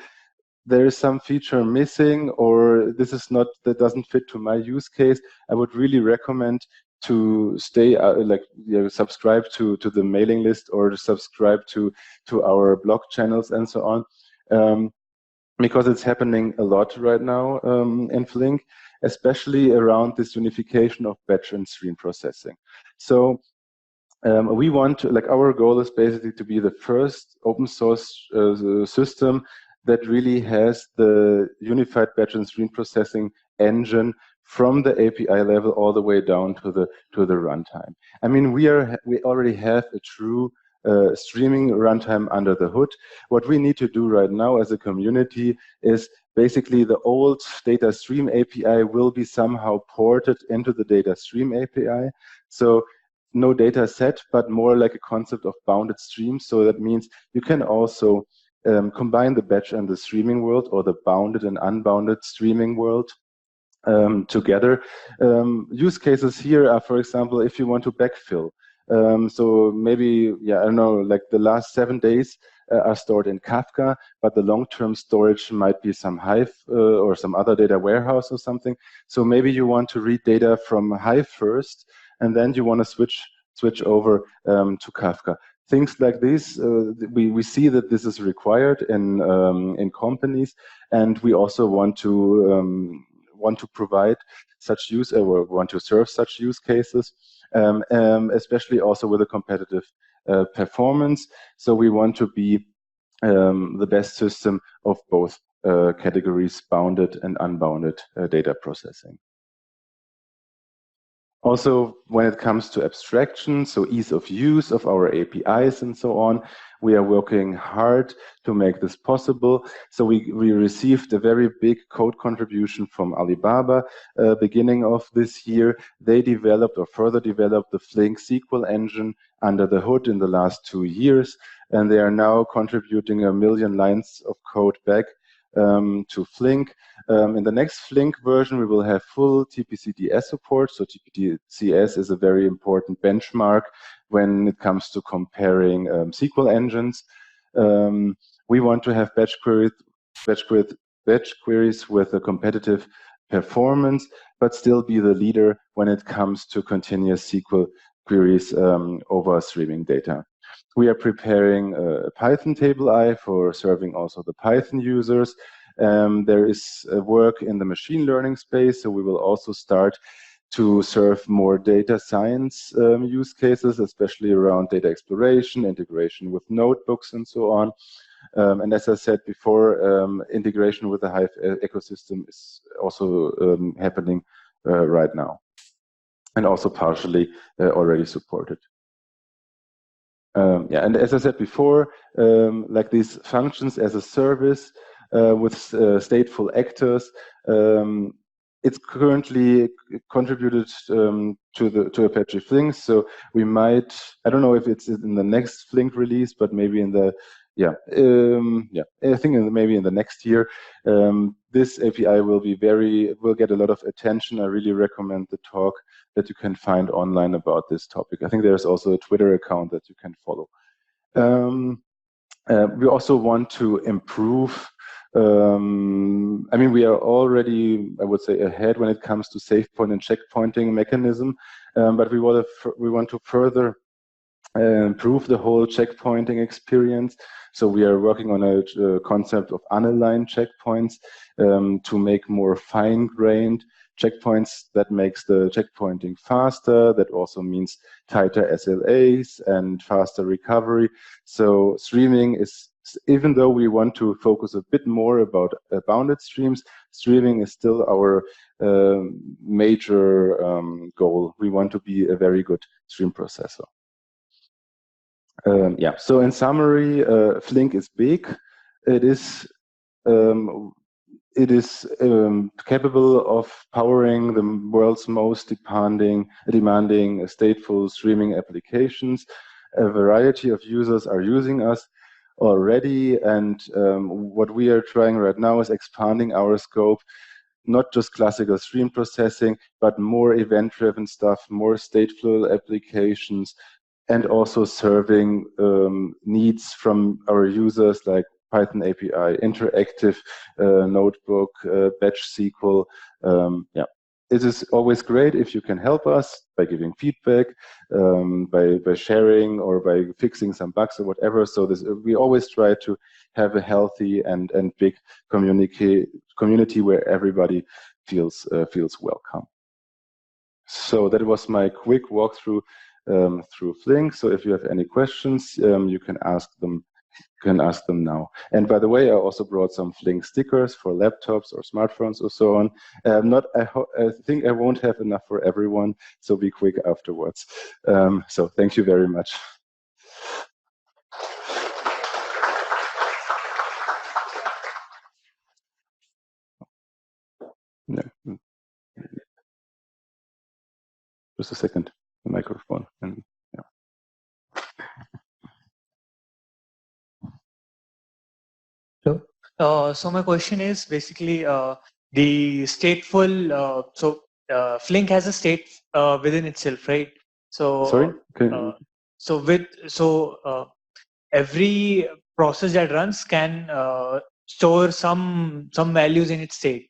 there is some feature missing or this is not, that doesn't fit to my use case, I would really recommend to stay subscribe to the mailing list or subscribe to our blog channels and so on. Because it's happening a lot right now in Flink, especially around this unification of batch and stream processing. So we want to, like, our goal is basically to be the first open source system that really has the unified batch and stream processing engine from the API level all the way down to the runtime. I mean, we already have a true streaming runtime under the hood. What we need to do right now as a community is basically the old DataStream API will be somehow ported into the DataStream API. So no data set, but more like a concept of bounded streams. So that means you can also combine the batch and the streaming world, or the bounded and unbounded streaming world together. Use cases here are, for example, if you want to backfill. So maybe, yeah, I don't know, like the last 7 days are stored in Kafka, but the long-term storage might be some Hive or some other data warehouse or something. So maybe you want to read data from Hive first, and then you want to switch over to Kafka. Things like this, we see that this is required in companies, and we also want to provide such use, or want to serve such use cases, especially also with a competitive performance. So we want to be the best system of both categories, bounded and unbounded data processing. Also, when it comes to abstraction, so ease of use of our APIs and so on, we are working hard to make this possible. So we received a very big code contribution from Alibaba beginning of this year. They developed or further developed the Flink SQL engine under the hood in the last 2 years, and they are now contributing 1 million lines of code back to Flink. In the next Flink version, we will have full TPCDS support. So TPCDS is a very important benchmark when it comes to comparing SQL engines. We want to have batch queries with a competitive performance, but still be the leader when it comes to continuous SQL queries over streaming data. We are preparing a Python table for serving also the Python users. There is work in the machine learning space, so we will also start to serve more data science use cases, especially around data exploration, integration with notebooks, and so on. And as I said before, integration with the Hive ecosystem is also happening right now, and also partially already supported. Yeah, and as I said before, like these functions as a service with stateful actors, it's currently contributed to Apache Flink. So we might, I don't know if it's in the next Flink release, but maybe in the, I think maybe in the next year, this API will get a lot of attention. I really recommend the talk that you can find online about this topic. I think there's also a Twitter account that you can follow. We also want to improve. I mean, we are already, I would say, ahead when it comes to SafePoint and checkpointing mechanism, but we want to further improve the whole checkpointing experience. So we are working on a concept of unaligned checkpoints to make more fine-grained checkpoints that makes the checkpointing faster. That also means tighter SLAs and faster recovery. So streaming is even though we want to focus a bit more about bounded streams, streaming is still our major goal. We want to be a very good stream processor. Yeah, so in summary, Flink is big. It is capable of powering the world's most demanding stateful streaming applications. A variety of users are using us already, and what we are trying right now is expanding our scope, not just classical stream processing, but more event-driven stuff, more stateful applications, and also serving needs from our users like Python API, interactive notebook, batch SQL. Yeah, it is always great if you can help us by giving feedback, by sharing, or by fixing some bugs or whatever. So we always try to have a healthy and big community where everybody feels welcome. So that was my quick walkthrough through Flink. So if you have any questions, you can ask them. Now. And by the way, I also brought some Flink stickers for laptops or smartphones or so on. I think I won't have enough for everyone, so be quick afterwards. So thank you very much. Yeah. Just a second, the microphone. And, yeah. So my question is basically the stateful. Flink has a state within itself, right? So sorry. Every process that runs can store some values in its state,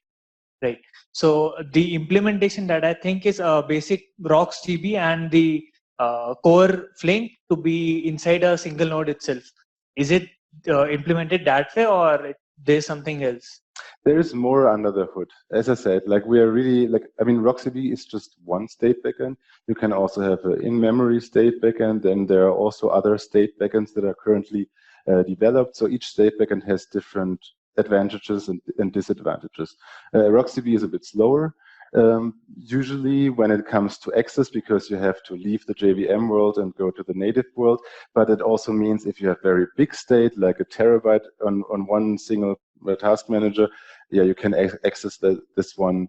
right? So the implementation that I think is a basic RocksDB and the core Flink to be inside a single node itself. Is it implemented that way, or there's something else? There is more under the hood. As I said, like we are really RocksDB is just one state backend. You can also have an in-memory state backend, and there are also other state backends that are currently developed. So each state backend has different advantages and disadvantages. RocksDB is a bit slower. Usually when it comes to access, because you have to leave the JVM world and go to the native world, but it also means if you have very big state, like a terabyte on one single task manager, yeah, you can access this one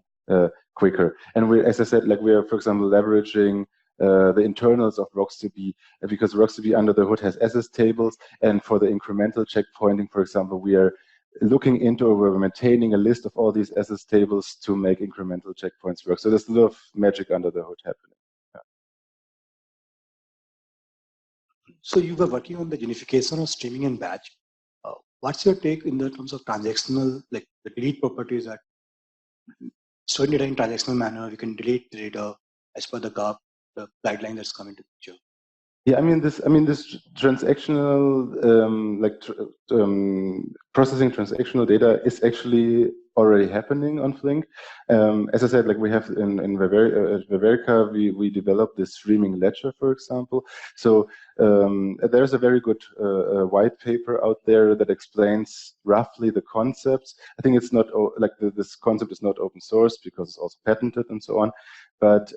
quicker. And we, as I said, like we are, for example, leveraging the internals of RocksDB, because RocksDB under the hood has SS tables, and for the incremental checkpointing, for example, we are looking into, or we're maintaining a list of all these SS tables to make incremental checkpoints work. So there's a lot of magic under the hood happening. Yeah. So you were working on the unification of streaming and batch. What's your take in the terms of transactional, like the delete properties that storing data in transactional manner, we can delete the data as per the GAP, the guideline that's coming to picture? Yeah, I mean this transactional processing transactional data is actually already happening on Flink. As I said, like we have in Ververica, we developed this streaming ledger, for example. So there's a very good white paper out there that explains roughly the concepts. I think it's not this concept is not open source because it's also patented and so on. But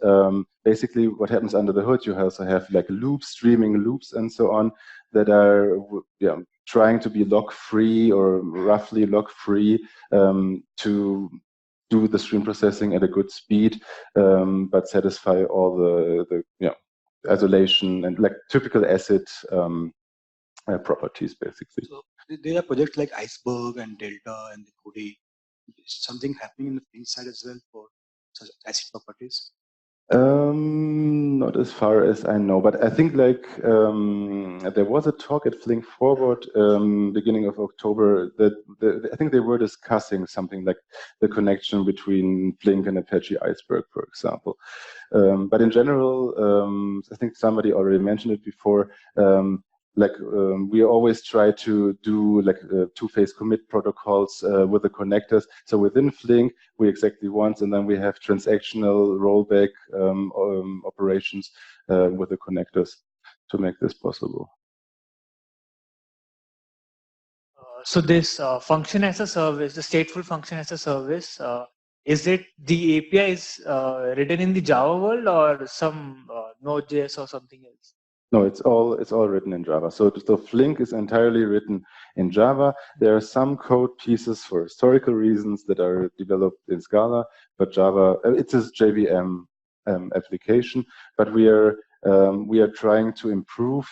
basically, what happens under the hood, you also have like loops, streaming loops, and so on, that are trying to be lock-free or roughly lock-free to do the stream processing at a good speed, but satisfy all the isolation and like typical ACID properties, basically. So there are projects like Iceberg and Delta and the Cody. Is something happening in the Flink side as well for such ACID properties? Not as far as I know, but I think like there was a talk at Flink Forward beginning of October that I think they were discussing something like the connection between Flink and Apache Iceberg, for example. But in general, I think somebody already mentioned it before. We always try to do like two-phase commit protocols with the connectors. So within Flink, we exactly once, and then we have transactional rollback operations with the connectors to make this possible. So this function as a service, the stateful function as a service, is it the API is written in the Java world or some Node.js or something else? No, it's all written in Java. So Flink is entirely written in Java. There are some code pieces for historical reasons that are developed in Scala, but Java, it's a JVM application. But we are trying to improve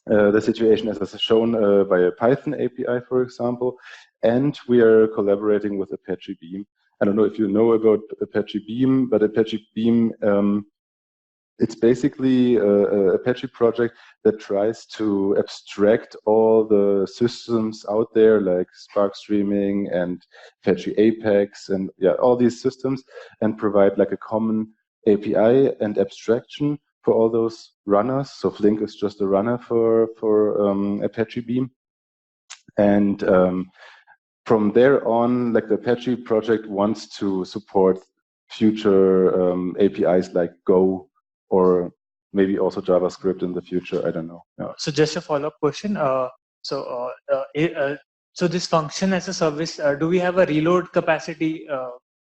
the situation as shown by a Python API, for example, and we are collaborating with Apache Beam. I don't know if you know about Apache Beam, but Apache Beam, it's basically a Apache project that tries to abstract all the systems out there, like Spark Streaming and Apache Apex, and yeah, all these systems, and provide like a common API and abstraction for all those runners. So Flink is just a runner for Apache Beam, and from there on, like the Apache project wants to support future APIs like Go or maybe also JavaScript in the future. I don't know. Yeah. So just a follow-up question. So this function as a service, do we have a reload capacity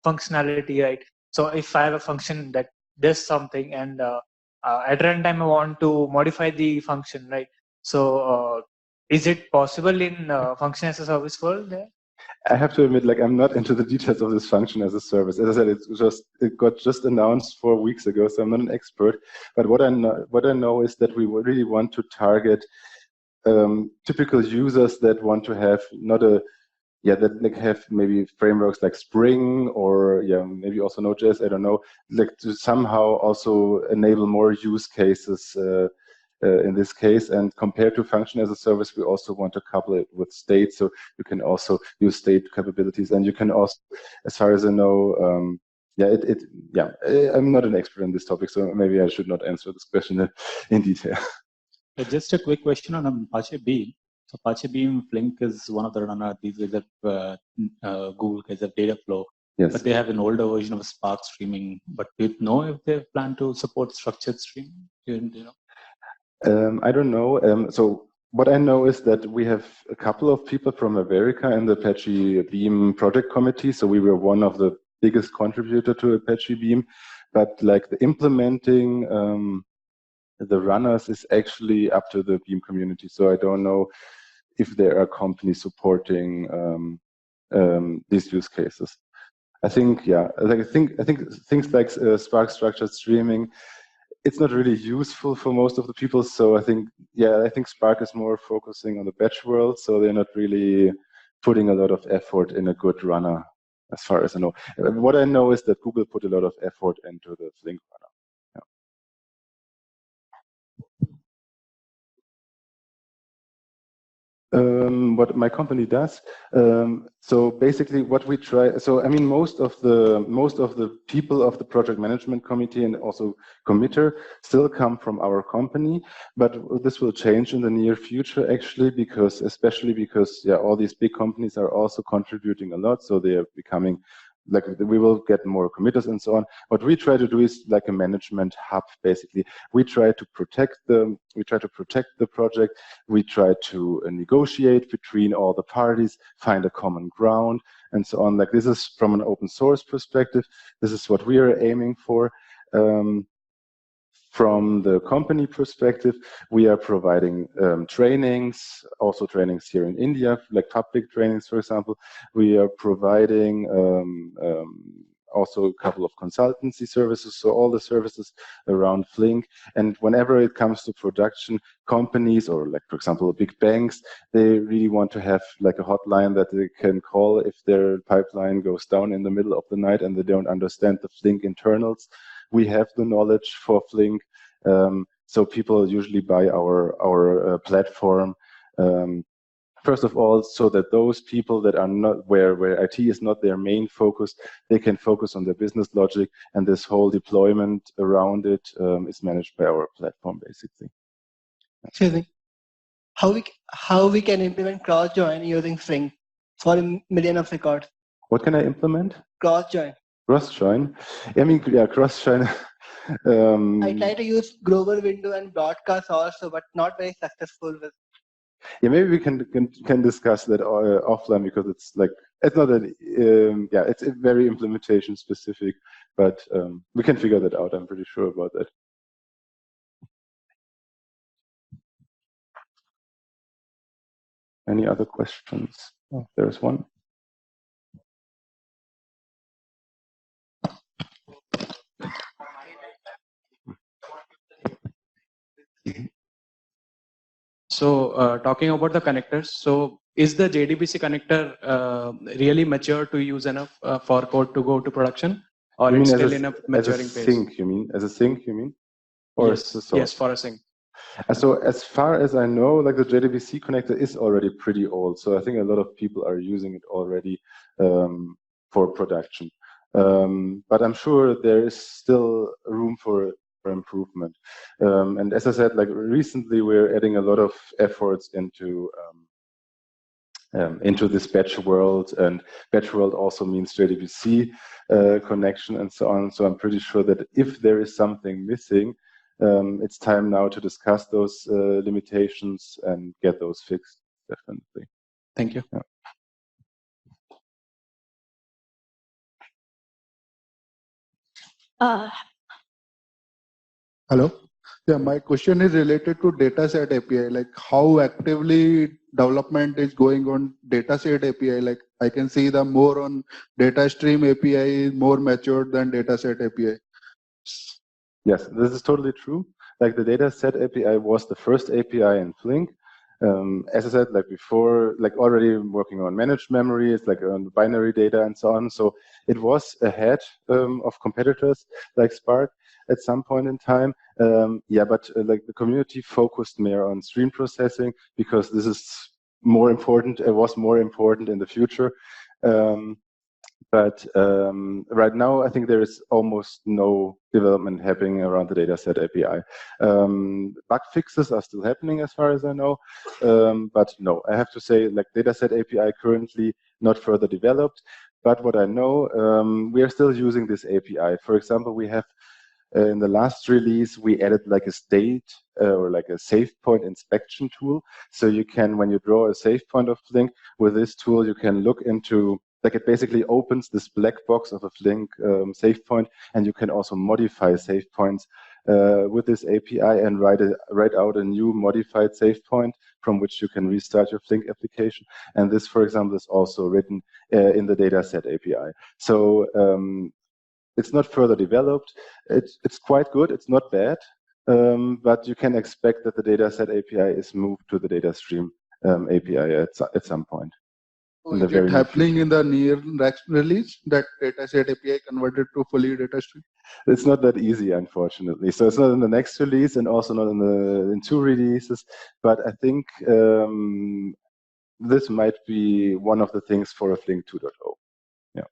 functionality, right? So if I have a function that does something and at runtime I want to modify the function, right? So is it possible in function as a service world there? I have to admit, like, I'm not into the details of this function as a service. As I said, it got just announced 4 weeks ago, so I'm not an expert. But what I know is that we really want to target typical users that want to have that like have maybe frameworks like Spring or maybe also Node.js. I don't know, like to somehow also enable more use cases. In this case, and compared to function as a service, we also want to couple it with state, so you can also use state capabilities, and you can also, as far as I know, I'm not an expert in this topic, so maybe I should not answer this question in detail. Just a quick question on Apache Beam. So Apache Beam Flink is one of the runner. These are Google guys have Dataflow, yes, but they have an older version of Spark Streaming. But do you know if they plan to support structured streaming? I don't know. So what I know is that we have a couple of people from Ververica in the Apache Beam project committee. So we were one of the biggest contributor to Apache Beam, but like the implementing the runners is actually up to the Beam community. So I don't know if there are companies supporting these use cases. I think, I think things like Spark structured streaming, it's not really useful for most of the people. So I think Spark is more focusing on the batch world. So they're not really putting a lot of effort in a good runner, as far as I know. What I know is that Google put a lot of effort into the Flink runner. What my company does. So basically, what we try. So I mean, most of the people of the project management committee and also committer still come from our company, but this will change in the near future, actually, especially because all these big companies are also contributing a lot, so they are becoming. Like we will get more committers and so on. What we try to do is like a management hub. Basically, we try to protect the project. We try to negotiate between all the parties, find a common ground, and so on. Like this is from an open source perspective. This is what we are aiming for. From the company perspective, we are providing trainings, also trainings here in India, like public trainings, for example. We are providing also a couple of consultancy services, so all the services around Flink. And whenever it comes to production, companies or like, for example, big banks, they really want to have like a hotline that they can call if their pipeline goes down in the middle of the night and they don't understand the Flink internals. We have the knowledge for Flink, so people usually buy our platform. First of all, so that those people that are not where IT is not their main focus, they can focus on their business logic, and this whole deployment around it is managed by our platform, basically. Excuse me. How we can implement cross join using Flink for a million of records? What can I implement? Cross join. Cross join. I mean, cross join. I try to use global window and broadcast also, but not very successful with. Yeah, maybe we can discuss that offline, because it's like, it's not that it's very implementation specific, but we can figure that out. I'm pretty sure about that. Any other questions? Oh, there's one. So talking about the connectors, so is the JDBC connector really mature to use enough for code to go to production, or You it's mean still in a maturing phase? Sync, you mean? As a sync, you mean? Or yes, for a sync. So as far as I know, like the JDBC connector is already pretty old. So I think a lot of people are using it already for production. But I'm sure there is still room for improvement. And as I said, like recently we're adding a lot of efforts into this batch world, and batch world also means JDBC connection and so on. So I'm pretty sure that if there is something missing, it's time now to discuss those limitations and get those fixed, definitely. Thank you. Yeah. Hello. Yeah, my question is related to dataset API. Like how actively development is going on dataset API. Like I can see the more on DataStream API is more matured than dataset API. Yes, this is totally true. Like the dataset API was the first API in Flink. As I said, like before, like already working on managed memories, like on binary data and so on. So it was ahead of competitors like Spark at some point in time. But like the community focused more on stream processing, because this is more important. It was more important in the future. But right now, I think there is almost no development happening around the dataset API. Bug fixes are still happening as far as I know. But no, I have to say, like dataset API currently not further developed. But what I know, we are still using this API. For example, we have in the last release, we added like a state or like a save point inspection tool. So you can, when you draw a save point of Flink, with this tool, you can look into, like it basically opens this black box of a Flink save point, and you can also modify save points with this API and write out a new modified save point from which you can restart your Flink application. And this, for example, is also written in the dataset API. So it's not further developed. It's quite good. It's not bad, but you can expect that the dataset API is moved to the DataStream API at some point. So is it happening in the near next release, that dataset API converted to fully DataStream? It's not that easy, unfortunately. So it's not in the next release, and also not in 2 releases. But I think this might be one of the things for a Flink 2.0. Yeah.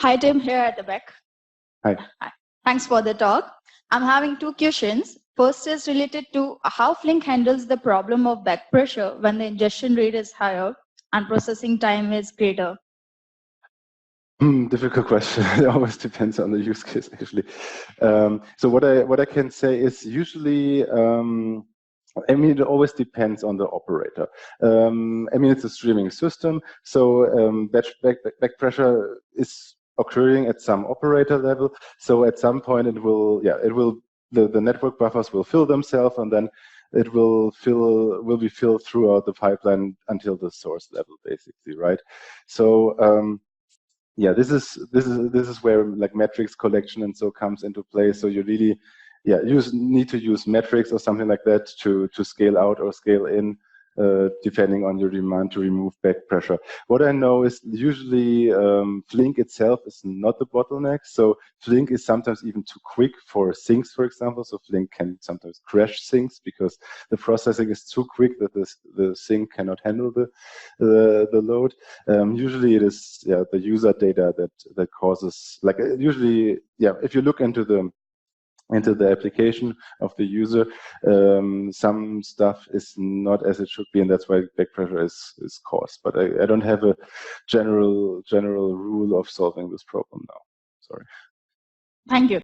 Hi, Tim, here at the back. Hi. Thanks for the talk. I'm having 2 questions. First is related to how Flink handles the problem of back pressure when the ingestion rate is higher and processing time is greater. Difficult question. It always depends on the use case, actually. So what I can say is usually, I mean, it always depends on the operator. I mean, it's a streaming system, so back pressure is occurring at some operator level. So at some point, the network buffers will fill themselves, and then it will be filled throughout the pipeline until the source level, basically, right? So this is where like metrics collection and so comes into play. So you really need to use metrics or something like that to scale out or scale in, depending on your demand, to remove back pressure. What I know is usually Flink itself is not the bottleneck. So Flink is sometimes even too quick for syncs, for example. So Flink can sometimes crash syncs because the processing is too quick that the sync cannot handle the load. Usually it is the user data that causes, like usually if you look into the application of the user, some stuff is not as it should be, and that's why back pressure is caused. But I don't have a general rule of solving this problem now. Sorry. Thank you.